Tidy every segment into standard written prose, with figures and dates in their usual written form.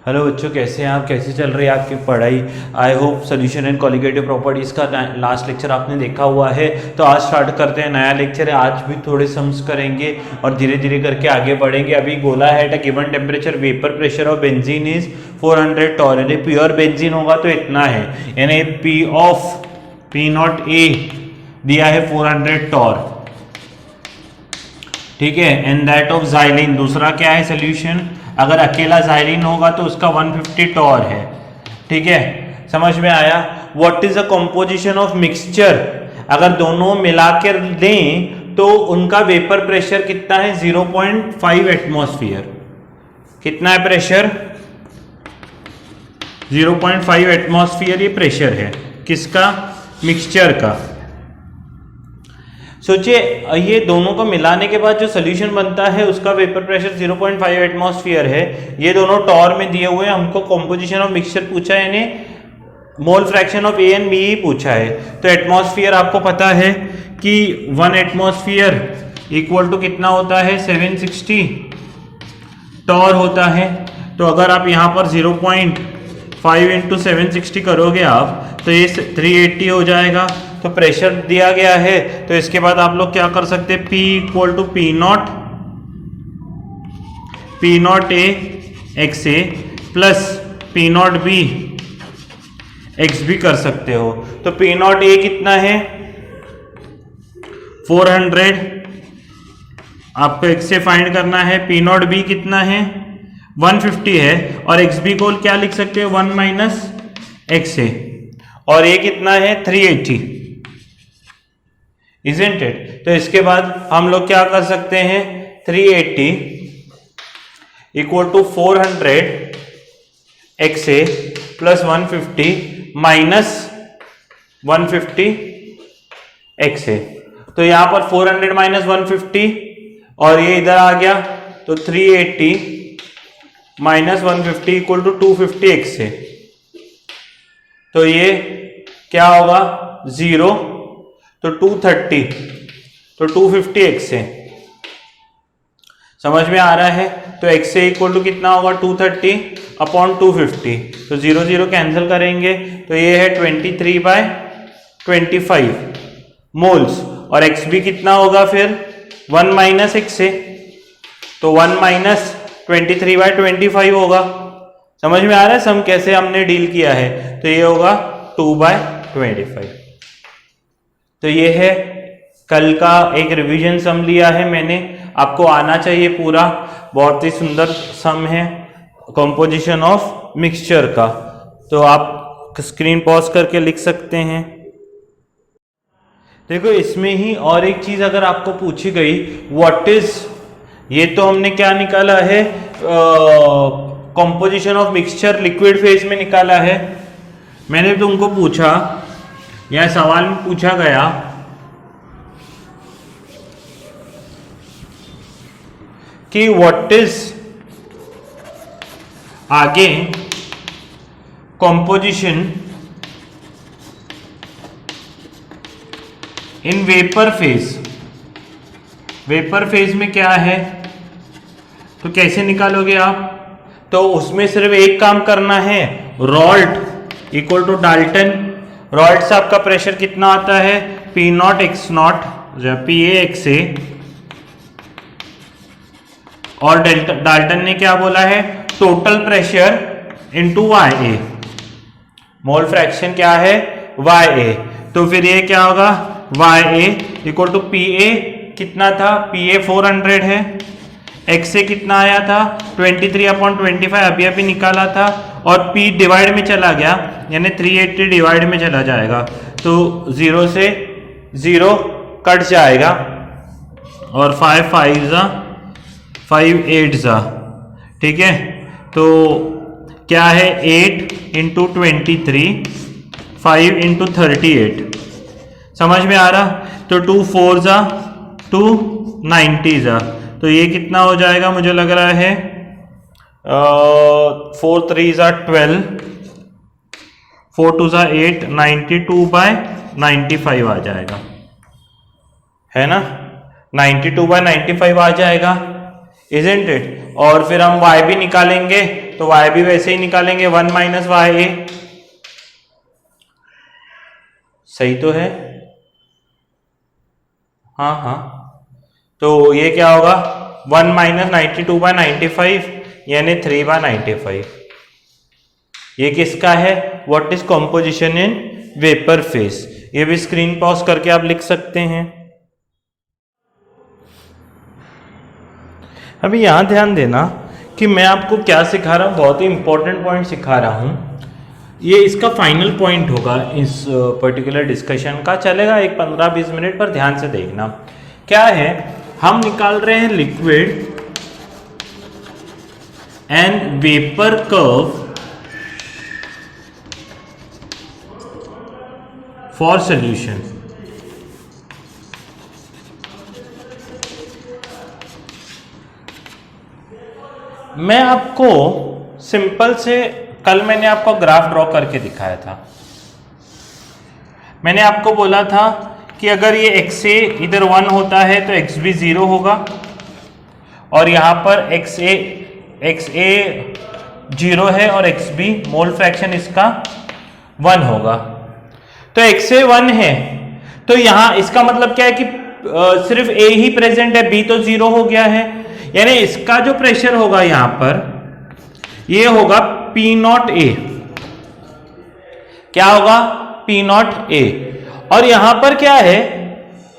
Hello बच्चों, कैसे हैं आप? कैसे चल रही है आपकी पढ़ाई? I hope solution and colligative properties का लास्ट लेक्चर आपने देखा हुआ है। तो आज स्टार्ट करते हैं, नया लेक्चर है। आज भी थोड़े सम्स करेंगे और धीरे धीरे करके आगे बढ़ेंगे। अभी गोला है at a given temperature vapour pressure of benzene is 400 torr. यानी प्योर बेंजीन होगा तो इतना है, यानी P of P naught A दिया है 400 टॉर, ठीक है। एंड दैट ऑफ जाइलिन, दूसरा क्या है सोल्यूशन, अगर अकेला जाइलिन होगा तो उसका 150 टॉर है, ठीक है। समझ में आया? What is the composition of mixture, अगर दोनों मिला कर दें तो उनका वेपर प्रेशर कितना है, 0.5 एटमॉस्फेयर। कितना है प्रेशर? 0.5 एटमॉस्फेयर ये प्रेशर है किसका? मिक्सचर का। सोचिए, ये दोनों को मिलाने के बाद जो सोल्यूशन बनता है उसका वेपर प्रेशर 0.5 एटमॉस्फेयर है। ये दोनों टॉर में दिए हुए हैं, हमको कॉम्पोजिशन ऑफ मिक्सचर पूछा है, यानी mole fraction of A and B ही पूछा है। तो एटमॉस्फेयर आपको पता है कि 1 एटमॉस्फेयर इक्वल टू कितना होता है, 760 टॉर होता है। तो अगर आप यहाँ पर 0.5 इंटू 760 करोगे आप तो ये 380 हो जाएगा। तो प्रेशर दिया गया है, तो इसके बाद आप लोग क्या कर सकते हैं, P equal to P naught A X A plus P naught B X B कर सकते हो। तो पी नॉट ए कितना है, 400, आपको एक्स से फाइंड करना है। पी नॉट बी कितना है, 150 है। और एक्स बी को क्या लिख सकते हो, 1 माइनस एक्स ए। और ये कितना है, 380, isn't it? तो इसके बाद हम लोग क्या कर सकते हैं, 380 equal to 400 X A plus 150 minus 150 X A. तो यहां पर 400 माइनस 150 और ये इधर आ गया, तो 380 minus 150 equal to 250 x A. तो ये क्या होगा, 0, तो 230, तो 250 एक्स ए। समझ में आ रहा है? तो एक्स ए इक्वल टू कितना होगा, 230 अपॉन 250, तो 0 0 कैंसिल करेंगे, तो ये है 23/25 मोल्स। और एक्स बी कितना होगा फिर, 1 माइनस एक्स ए, तो 1 माइनस 23/25 होगा। समझ में आ रहा है सम कैसे हमने डील किया है? तो ये होगा 2/25। तो ये है कल का एक रिवीजन सम लिया है मैंने, आपको आना चाहिए पूरा। बहुत ही सुंदर सम है कंपोजिशन ऑफ मिक्सचर का। तो आप स्क्रीन पॉज करके लिख सकते हैं। देखो, इसमें ही और एक चीज अगर आपको पूछी गई, व्हाट इज, ये तो हमने क्या निकाला है, composition of mixture liquid phase में निकाला है। मैंने तुमको पूछा, यह सवाल में पूछा गया कि व्हाट इज आगे composition in vapour phase. Vapour phase में क्या है, तो कैसे निकालोगे आप? तो उसमें सिर्फ एक काम करना है, Raoult equal to Dalton. Raoult से आपका प्रेशर कितना आता है, P naught X naught P A X A, और डाल्टन ने क्या बोला है, total pressure into Y A. Mole fraction क्या है, वाई ए। तो फिर ये क्या होगा, Y A equal to P A कितना था, पी ए 400 है, एक्स ए कितना आया था, 23/25 अभी अभी निकाला था, और P डिवाइड में चला गया, यानी 380 डिवाइड में चला जाएगा, तो 0 से 0 कट जाएगा, और 5 5 जा 5 8 जा, ठीक है। तो क्या है, 8 इंटू 23, 5 इंटू 38। समझ में आ रहा? तो 2 4 जा 290 जा, तो ये कितना हो जाएगा, मुझे लग रहा है 4 3 जा 12, 4 2 जा 8, 92/95 आ जाएगा, है ना। 92/95 आ जाएगा, isn't it? और फिर हम y भी निकालेंगे, तो y भी वैसे ही निकालेंगे 1 माइनस वाई ए। सही तो है? हाँ हाँ, तो ये क्या होगा 1 माइनस 92/95 यानी 3/95। ये किसका है? What is composition in vapour face. ये भी स्क्रीन पॉज करके आप लिख सकते हैं। अभी यहां ध्यान देना कि मैं आपको क्या सिखा रहा हूं, बहुत ही इंपॉर्टेंट पॉइंट सिखा रहा हूं। ये इसका फाइनल पॉइंट होगा इस पर्टिकुलर डिस्कशन का, चलेगा एक 15-20 मिनट, पर ध्यान से देखना। क्या है, हम निकाल रहे हैं liquid and vapour curve for solution. मैं आपको सिंपल से, कल मैंने आपको ग्राफ ड्रॉ करके दिखाया था। मैंने आपको बोला था कि अगर ये XA इधर 1 होता है तो XB 0 होगा, और यहां पर XA 0 है और XB मोल फ्रैक्शन इसका 1 होगा। तो XA 1 है, तो यहां इसका मतलब क्या है कि सिर्फ A ही प्रेजेंट है, B तो 0 हो गया है, यानी इसका जो प्रेशर होगा यहां पर ये होगा P0A। क्या होगा? P0A। और यहां पर क्या है,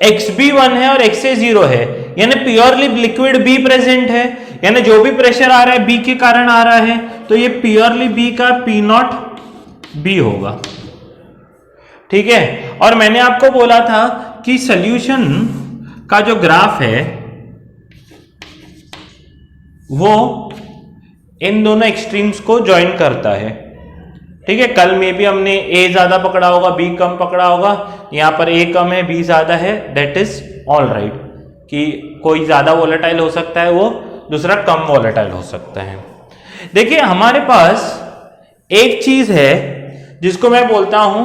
XB 1 है और XA 0 है, यानी प्योरली लिक्विड B प्रेजेंट है, यानी जो भी प्रेशर आ रहा है B के कारण आ रहा है, तो ये प्योरली B का P0B होगा। ठीक है। और मैंने आपको बोला था कि सॉल्यूशन का जो ग्राफ है वो इन दोनों एक्सट्रीम्स को ज्वाइन करता है। ठीक है, कल में भी हमने A ज्यादा पकड़ा होगा, B कम पकड़ा होगा, यहां पर A कम है, B ज्यादा है, दैट इज ऑल राइट, कि कोई ज्यादा वोलेटाइल हो सकता है, वो दूसरा कम वोलेटाइल हो सकता है। देखिए हमारे पास एक चीज है जिसको मैं बोलता हूं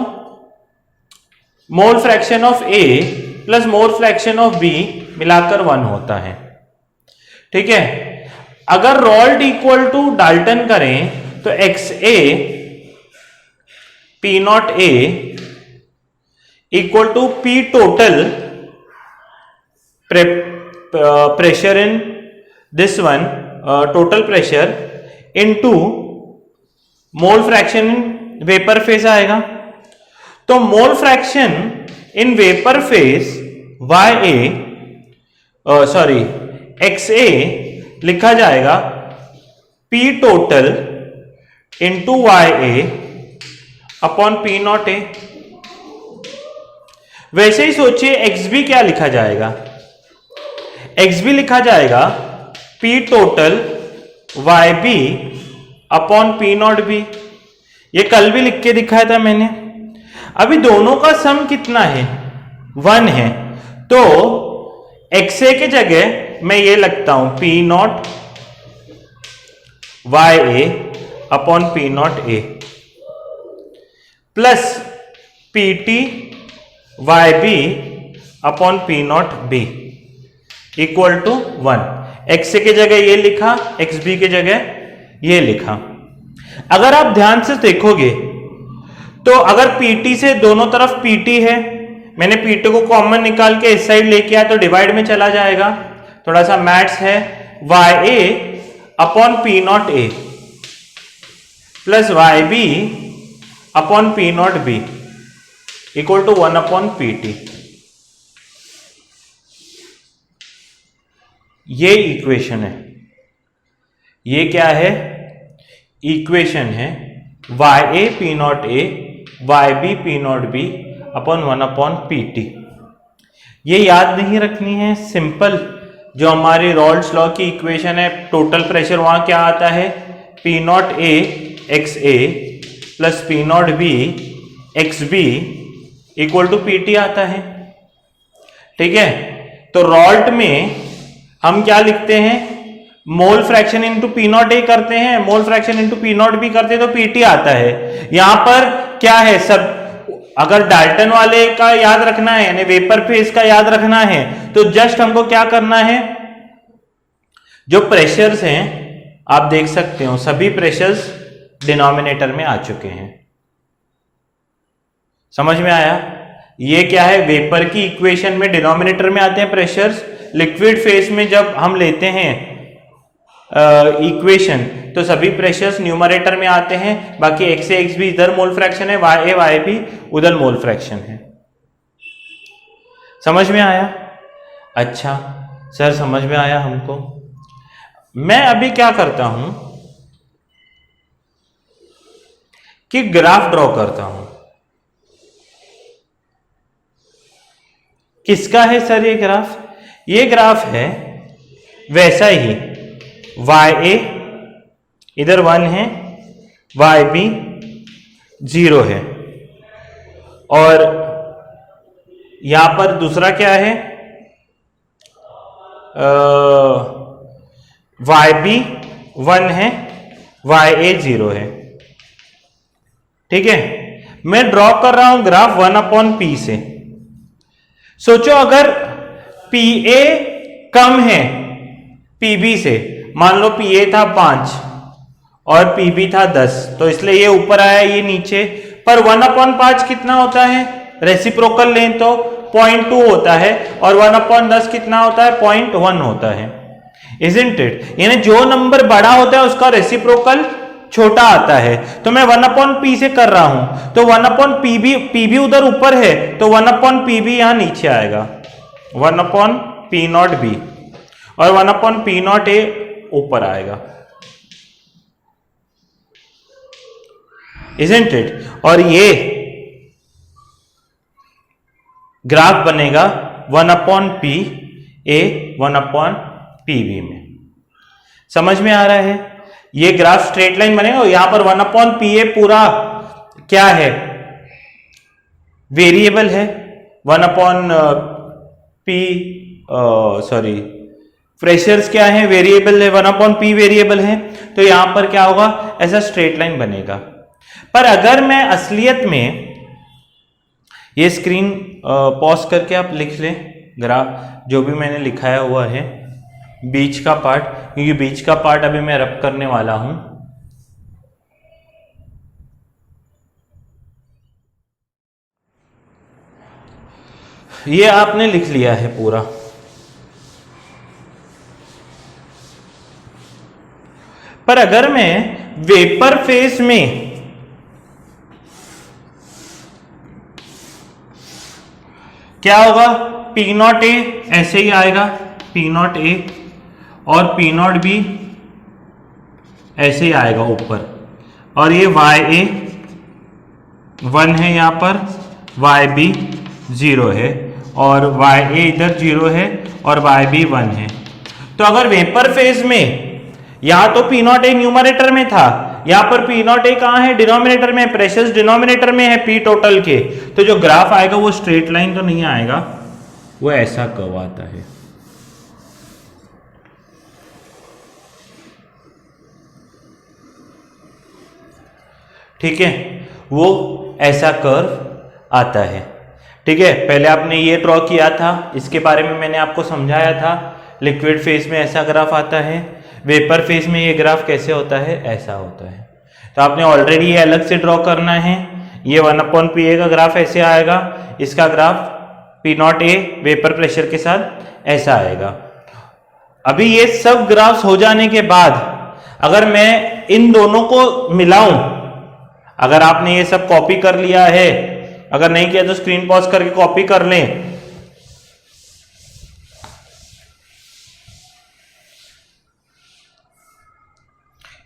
मोल fraction of A plus mole fraction of B मिलाकर 1 होता है। ठीक है, अगर रॉल्ट इक्वल टू डाल्टन करें तो XA P0A equal to P total pressure in this one, total pressure into mole fraction in vapour phase आएगा। तो mole fraction in vapour phase XA लिखा जाएगा P total into YA upon P0A। वैसे ही सोचिए XB क्या लिखा जाएगा, XB लिखा जाएगा P total YB upon P0B। ये कल भी लिख के दिखाया था मैंने। अभी दोनों का सम कितना है? 1 है, तो XA के जगह मैं ये लगता हूं P0 YA upon P0A plus PT YB upon P0B equal to 1। XA के जगह ये लिखा, XB के जगह ये लिखा। अगर आप ध्यान से देखोगे तो अगर PT से दोनों तरफ PT है, मैंने PT को कॉमन निकाल के इस साइड लेके आया तो डिवाइड में चला जाएगा, थोड़ा सा मैथ्स है। YA upon P0A plus YB upon P0B equal to 1 upon PT। ये इक्वेशन है, ये क्या है? इक्वेशन है YA P0A YB P0B upon 1 upon PT। ये याद नहीं रखनी है, सिंपल जो हमारी रॉल्ड्स लॉ की इक्वेशन है, टोटल प्रेशर वहां क्या आता है P0A XA plus P0B XB equal to PT आता है। ठीक है, तो रॉल्ट में हम क्या लिखते हैं, मोल फ्रैक्शन इंटू P0A करते हैं, मोल फ्रैक्शन इंटू P0B करते हैं तो PT आता है। यहां पर क्या है, सब अगर डाल्टन वाले का याद रखना है यानी वेपर फेज का याद रखना है तो जस्ट हमको क्या करना है, जो प्रेशर्स हैं आप देख सकते हो सभी प्रेशर्स डिनोमिनेटर में आ चुके हैं। समझ में आया? ये क्या है, वेपर की इक्वेशन में डिनोमिनेटर में आते हैं प्रेशर्स, लिक्विड फेस में जब हम लेते हैं इक्वेशन तो सभी प्रेशर्स न्यूमरेटर में आते हैं, बाकी x से x भी इधर मोल फ्रैक्शन है, y भी उधर मोल फ्रैक्शन है। समझ में आया? अच्छा सर समझ में आया हमको। मैं अभी क्या करता हूं कि ग्राफ ड्रॉ करता हूं। किसका है सर ये ग्राफ? ये ग्राफ है वैसा ही, YA इधर 1 है, YB 0 है, और यहां पर दूसरा क्या है, YB 1 है, YA 0 है। ठीक है, मैं ड्रॉ कर रहा हूं ग्राफ 1/P से। सोचो अगर PA कम है PB से, मान लो PA था 5 और PB था 10, तो इसलिए ये ऊपर आया ये नीचे, पर 1/5 कितना होता है, रेसिप्रोकल लें तो 0.2 होता है, और 1/10 कितना होता है, 0.1 होता है। Isn't it? यानी जो नंबर बड़ा होता है उसका रेसिप्रोकल छोटा आता है। तो मैं 1/P से कर रहा हूं, तो 1/PB उधर ऊपर है, तो 1/PB यहां नीचे आएगा, 1/P0B, और 1/P0A ऊपर आएगा। Isn't it? और ये ग्राफ बनेगा 1/PA 1/PB में। समझ में आ रहा है? ये ग्राफ स्ट्रेट लाइन बनेगा, और यहां पर 1/PA पूरा क्या है, वेरिएबल है, 1/P सॉरी प्रेशर्स क्या है, वेरिएबल है, 1/P वेरिएबल है, तो यहां पर क्या होगा, ऐसा स्ट्रेट लाइन बनेगा। पर अगर मैं असलियत में, ये स्क्रीन पॉज करके आप लिख लें ग्राफ जो भी मैंने लिखाया हुआ है, बीच का पार्ट, क्योंकि बीच का पार्ट अभी मैं रब करने वाला हूं। ये आपने लिख लिया है पूरा। पर अगर मैं वेपर फेस में क्या होगा, P0A ऐसे ही आएगा, P0A, और P0B ऐसे ही आएगा ऊपर, और ये YA 1 है यहां पर, YB 0 है, और YA इधर 0 है, और YB 1 है। तो अगर वेपर फेज में यहां तो P0A न्यूमरेटर में था, यहां पर P0A कहां है, डिनोमिनेटर में, प्रेशर्स डिनोमिनेटर में है P टोटल के, तो जो ग्राफ आएगा वो स्ट्रेट लाइन तो नहीं आएगा, वो ऐसा कर्व आता है। ठीक है, वो ऐसा कर्व आता है। ठीक है, पहले आपने ये ड्रॉ किया था, इसके बारे में मैंने आपको समझाया था, लिक्विड फेज में ऐसा ग्राफ आता है, वेपर फेज में ये ग्राफ कैसे होता है, ऐसा होता है। तो आपने ऑलरेडी ये अलग से ड्रॉ करना है। ये 1/PA का ग्राफ ऐसे आएगा, इसका ग्राफ P0A वेपर प्रेशर के साथ ऐसा आएगा। अभी ये सब ग्राफ्स हो जाने के बाद अगर मैं इन दोनों को मिलाऊं, अगर आपने ये सब कॉपी कर लिया है, अगर नहीं किया तो स्क्रीन पॉज करके कॉपी कर लें।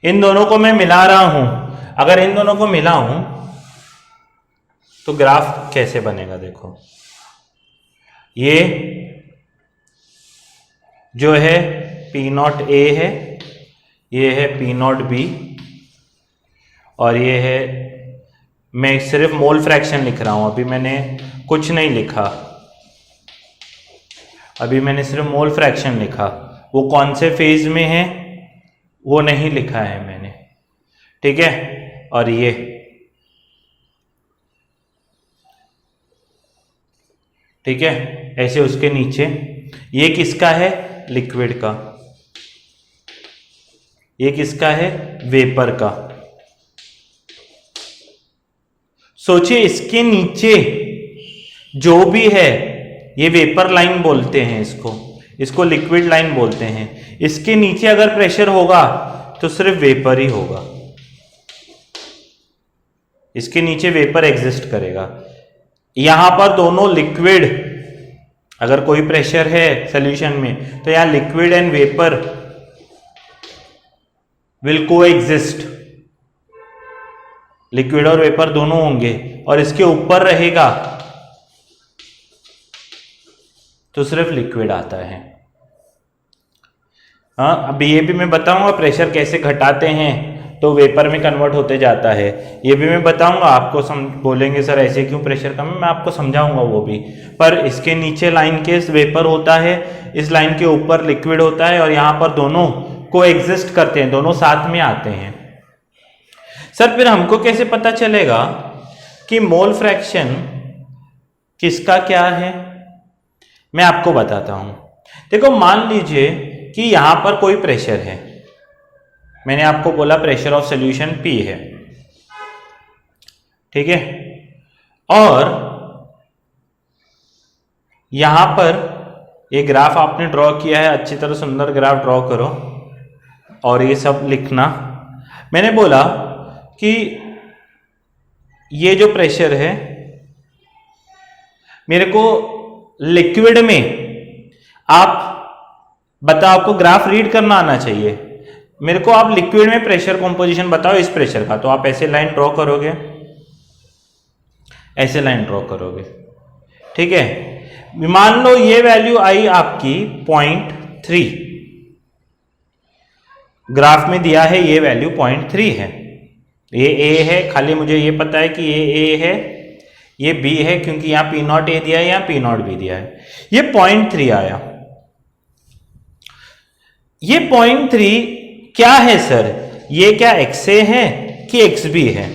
इन दोनों को मैं मिला रहा हूं, अगर इन दोनों को मिलाऊं तो ग्राफ कैसे बनेगा, देखो ये जो है P0A है, ये है P0B, और ये है, मैं सिर्फ मोल फ्रैक्शन लिख रहा हूं, अभी मैंने कुछ नहीं लिखा, अभी मैंने सिर्फ मोल फ्रैक्शन लिखा, वो कौन से फेज में है वो नहीं लिखा है मैंने। ठीक है, और ये ठीक है, ऐसे उसके नीचे ये किसका है, लिक्विड का। ये किसका है? वेपर का। सोचिए इसके नीचे जो भी है ये वेपर लाइन बोलते हैं इसको लिक्विड लाइन बोलते हैं। इसके नीचे अगर प्रेशर होगा तो सिर्फ वेपर ही होगा, इसके नीचे वेपर एग्जिस्ट करेगा। यहां पर दोनों लिक्विड, अगर कोई प्रेशर है सॉल्यूशन में तो यहां लिक्विड एंड वेपर विल को एग्जिस्ट, लिक्विड और वेपर दोनों होंगे। और इसके ऊपर रहेगा तो सिर्फ लिक्विड आता है। हाँ, अब ये भी मैं बताऊंगा प्रेशर कैसे घटाते हैं तो वेपर में कन्वर्ट होते जाता है, ये भी मैं बताऊंगा आपको। बोलेंगे सर ऐसे क्यों प्रेशर कम है, मैं आपको समझाऊंगा वो भी। पर इसके नीचे लाइन के वेपर होता है, इस लाइन के ऊपर लिक्विड होता है, और यहां पर दोनों को एग्जिस्ट करते हैं, दोनों साथ में आते हैं। सर फिर हमको कैसे पता चलेगा कि मोल फ्रैक्शन किसका क्या है? मैं आपको बताता हूं। देखो मान लीजिए कि यहां पर कोई प्रेशर है, मैंने आपको बोला प्रेशर ऑफ सॉल्यूशन P है, ठीक है। और यहां पर ये ग्राफ आपने ड्रॉ किया है, अच्छी तरह सुंदर ग्राफ ड्रॉ करो और ये सब लिखना। मैंने बोला कि ये जो प्रेशर है मेरे को लिक्विड में, आप बताओ, आपको ग्राफ रीड करना आना चाहिए। मेरे को आप लिक्विड में प्रेशर कॉम्पोजिशन बताओ इस प्रेशर का, तो आप ऐसे लाइन ड्रॉ करोगे, ऐसे लाइन ड्रॉ करोगे, ठीक है। मान लो ये वैल्यू आई आपकी 0.3, ग्राफ में दिया है ये वैल्यू 0.3 है, ये ए है, खाली मुझे ये पता है कि ये ए है, ये बी है, क्योंकि यहां P नॉट ए दिया है, यहां P नॉट बी दिया है। ये 0.3 आया। ये 0.3 क्या है सर? ये क्या XA है कि XB है?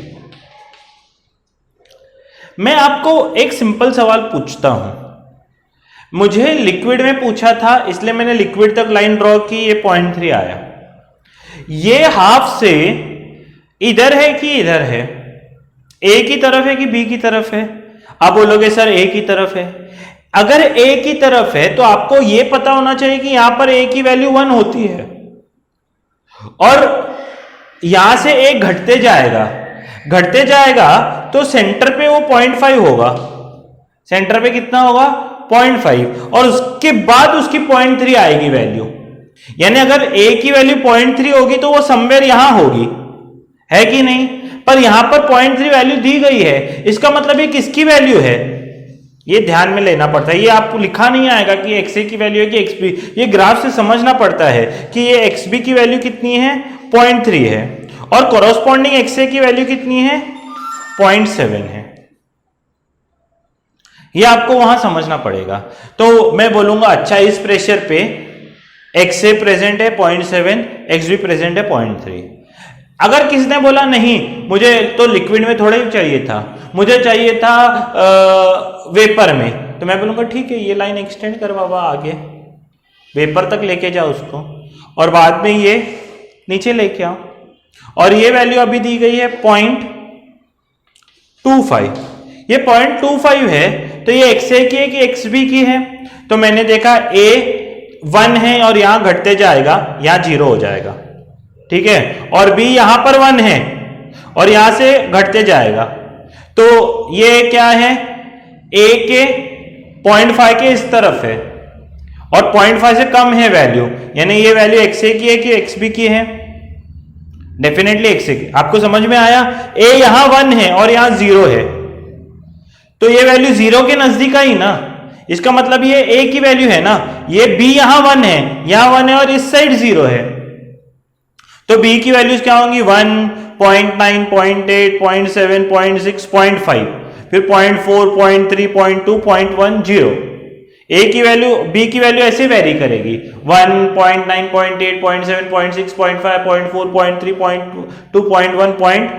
मैं आपको एक सिंपल सवाल पूछता हूं, मुझे लिक्विड में पूछा था इसलिए मैंने लिक्विड तक लाइन ड्रॉ की, ये 0.3 आया। ये हाफ से इधर है कि इधर है? ए की तरफ है कि बी की तरफ है? आप बोलोगे सर ए की तरफ है। अगर ए की तरफ है तो आपको यह पता होना चाहिए कि यहां पर ए की वैल्यू 1 होती है, और यहां से ए घटते जाएगा तो सेंटर पे वो 0.5 होगा। सेंटर पे कितना होगा? 0.5, और उसके बाद उसकी 0.3 आएगी वैल्यू। यानी अगर ए की वैल्यू 0.3 होगी तो वो समवेयर यहां होगी, है कि नहीं? पर यहां पर 0.3 वैल्यू दी गई है, इसका मतलब ये किसकी वैल्यू है? ये ध्यान में लेना पड़ता है। ये आपको लिखा नहीं आएगा कि XA की वैल्यू है कि XB, ये ग्राफ से समझना पड़ता है कि ये XB की वैल्यू कितनी है? 0.3 है, और कॉरस्पॉन्डिंग XA की वैल्यू कितनी है? 0.7 है। ये आपको वहां समझना पड़ेगा। तो मैं बोलूंगा अच्छा इस प्रेशर पे XA प्रेजेंट है 0.7, XB प्रेजेंट है 0.3। अगर किसी ने बोला नहीं मुझे तो लिक्विड में थोड़ा ही चाहिए था, मुझे चाहिए था वेपर में, तो मैं बोलूंगा ठीक है ये लाइन एक्सटेंड कर बाबा, आगे वेपर तक लेके जाओ उसको, और बाद में ये नीचे लेके आओ। और ये वैल्यू अभी दी गई है 0.25, ये 0.25 है, तो ये XA की है कि XB की है? तो मैंने देखा A 1 है और यहां घटते जाएगा, यहां 0 हो जाएगा, ठीक है, और B यहां पर 1 है और यहां से घटते जाएगा, तो ये क्या है? A के 0.5 के इस तरफ है और 0.5 से कम है वैल्यू, यानी ये वैल्यू XA की है कि XB की है? डेफिनेटली XA की। आपको समझ में आया? A यहां 1 है और यहां 0 है, तो ये वैल्यू 0 के नजदीक आई ना, इसका मतलब ये A की वैल्यू है ना। ये B यहां 1 है, यहां 1 है और इस साइड 0 है, तो B की वैल्यूज क्या होंगी? 1, 0.9, 0.8, 0.7, 0.6, 0.5, फिर 0.4, 0.3, 0.2, 0.1, 0। A की वैल्यू, B की वैल्यू ऐसे वेरी करेगी, 1, 0.9, 0.8, 0.7, 0.6, 0.5, 0.4, 0.3, 0.2, 0.1,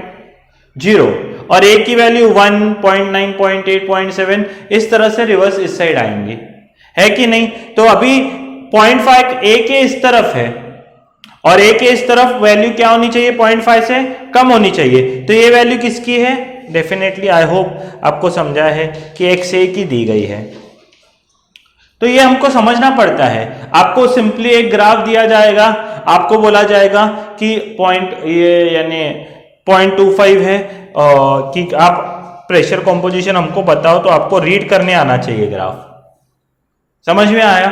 0, और A की वैल्यू 1, 0.9, 0.8, 0.7, इस तरह से रिवर्स इस साइड आएंगे, है कि नहीं? तो अभी 0.5 A के इस तरफ है और ए के इस तरफ वैल्यू क्या होनी चाहिए, 0.5 से कम होनी चाहिए। तो ये वैल्यू किसकी है, डेफिनेटली आई होप आपको समझा है कि एक्स ए की दी गई है। तो ये हमको समझना पड़ता है। आपको सिंपली एक ग्राफ दिया जाएगा, आपको बोला जाएगा कि यानी 0.25 है कि आप प्रेशर कॉम्पोजिशन हमको बताओ, तो आपको रीड करने आना चाहिए ग्राफ। समझ में आया?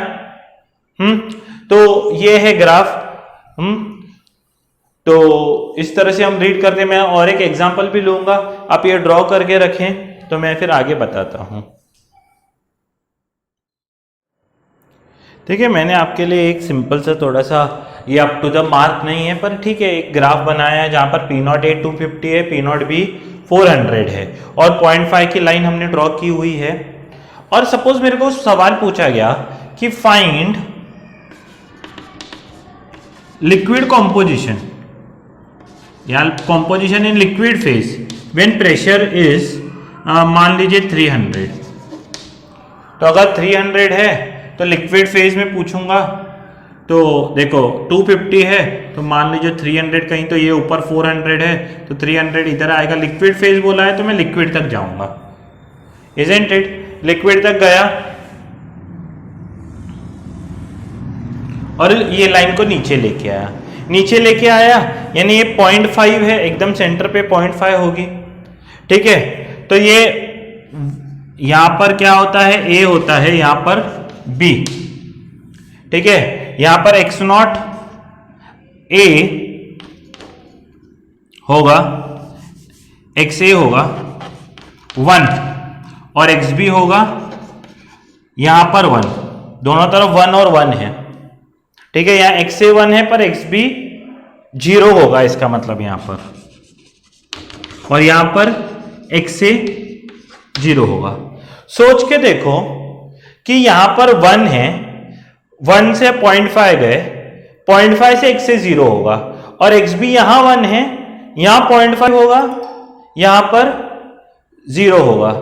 तो ये है ग्राफ। तो इस तरह से हम रीड करते हैं। मैं और एक एग्जांपल भी लूंगा, आप ये ड्रॉ करके रखें तो मैं फिर आगे बताता हूं। ठीक है, मैंने आपके लिए एक सिंपल सा थोड़ा सा, ये अप टू द मार्क नहीं है पर ठीक है, एक ग्राफ बनाया है जहां पर पी नॉट ए 250 है, पी नॉट बी 400 है और 0.5 की लाइन हमने ड्रॉ की हुई है। और सपोज मेरे को सवाल पूछा गया कि फाइंड लिक्विड कॉम्पोजिशन या composition in liquid phase when pressure is मान लीजिए 300। तो अगर 300 है तो लिक्विड फेज में पूछूंगा, तो देखो 250 है तो मान लीजिए 300 कहीं, तो ये ऊपर 400 है तो 300 इधर आएगा। लिक्विड फेज बोला है तो मैं लिक्विड तक जाऊंगा, इजंट इट? लिक्विड तक गया और ये लाइन को नीचे लेके आया, नीचे लेके आया यानी ये 0.5 है, एकदम सेंटर पे 0.5 होगी। ठीक है, तो ये यहां पर क्या होता है, ए होता है, यहां पर बी। ठीक है, यहां पर x नॉट ए होगा, एक्स ए होगा 1 और एक्स बी होगा यहां पर 1, दोनों तरफ 1 और 1 है। ठीक है, यहां एक्स ए 1 है पर एक्स बी 0 होगा, इसका मतलब यहां पर, और यहां पर एक्स ए 0 होगा। सोच के देखो कि यहां पर 1 है, 1 से 0.5 गए, 0.5 से x से 0 होगा, और x भी यहां 1 है, यहां 0.5 होगा, यहां पर 0 होगा।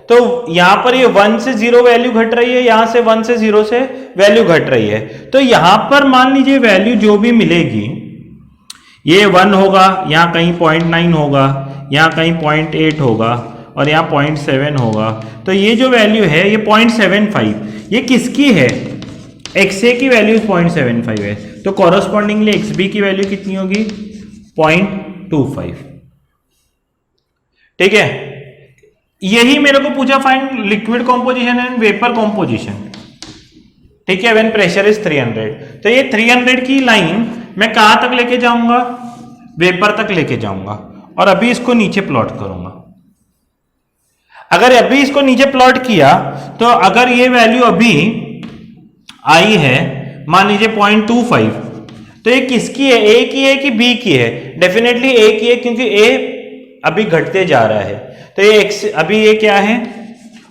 तो यहां पर ये 1 से 0 वैल्यू घट रही है, यहां से 1 से 0 से वैल्यू घट रही है। तो यहां पर मान लीजिए वैल्यू जो भी मिलेगी, ये 1 होगा, यहां कहीं 0.9 होगा, यहां कहीं 0.8 होगा और यहां 0.7 होगा। तो ये जो वैल्यू है ये 0.75, ये किसकी है, एक्स ए की वैल्यू 0.75 है, तो कॉरस्पॉन्डिंगली एक्स बी की वैल्यू कितनी होगी, 0.25। ठीक है, यही मेरे को पूछा find liquid composition and vapour composition. ठीक है, व्हेन प्रेशर इज 300। तो ये 300 की लाइन मैं कहां तक लेके जाऊंगा, वेपर तक लेके जाऊंगा, और अभी इसको नीचे प्लॉट करूंगा। अगर अभी इसको नीचे प्लॉट किया तो अगर ये वैल्यू अभी आई है मान लीजिए 0.25, तो ये किसकी है, ए की है कि बी की है? डेफिनेटली ए की है, क्योंकि ए अभी घटते जा रहा है। तो ये एक्स अभी ये क्या है,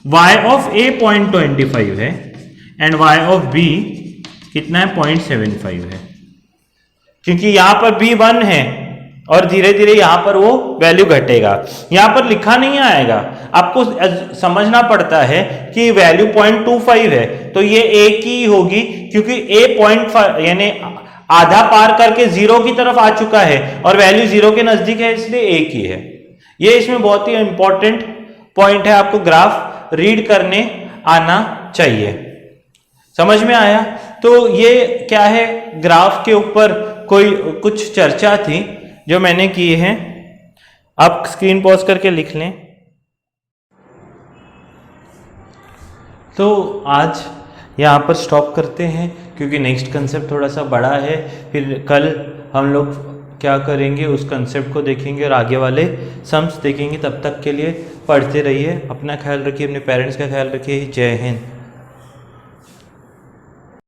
y ऑफ ए 0.25 है एंड y ऑफ बी कितना है, 0.75 है, क्योंकि यहां पर बी 1 है और धीरे धीरे यहां पर वो वैल्यू घटेगा। यहां पर लिखा नहीं आएगा, आपको समझना पड़ता है कि वैल्यू 0.25 है तो ये ए की होगी, क्योंकि ए 0.5 यानी आधा पार करके 0 की तरफ आ चुका है और वैल्यू 0 के नजदीक है, इसलिए ए की है। ये इसमें बहुत ही इंपॉर्टेंट पॉइंट है, आपको ग्राफ रीड करने आना चाहिए। समझ में आया? तो ये क्या है, ग्राफ के ऊपर कोई कुछ चर्चा थी जो मैंने की है, आप स्क्रीन पॉज करके लिख लें। तो आज यहाँ पर स्टॉप करते हैं, क्योंकि नेक्स्ट कंसेप्ट थोड़ा सा बड़ा है, फिर कल हम लोग क्या करेंगे उस कंसेप्ट को देखेंगे और आगे वाले सम्स देखेंगे। तब तक के लिए पढ़ते रहिए, अपना ख्याल रखिए, अपने पेरेंट्स का ख्याल रखिए। जय हिंद।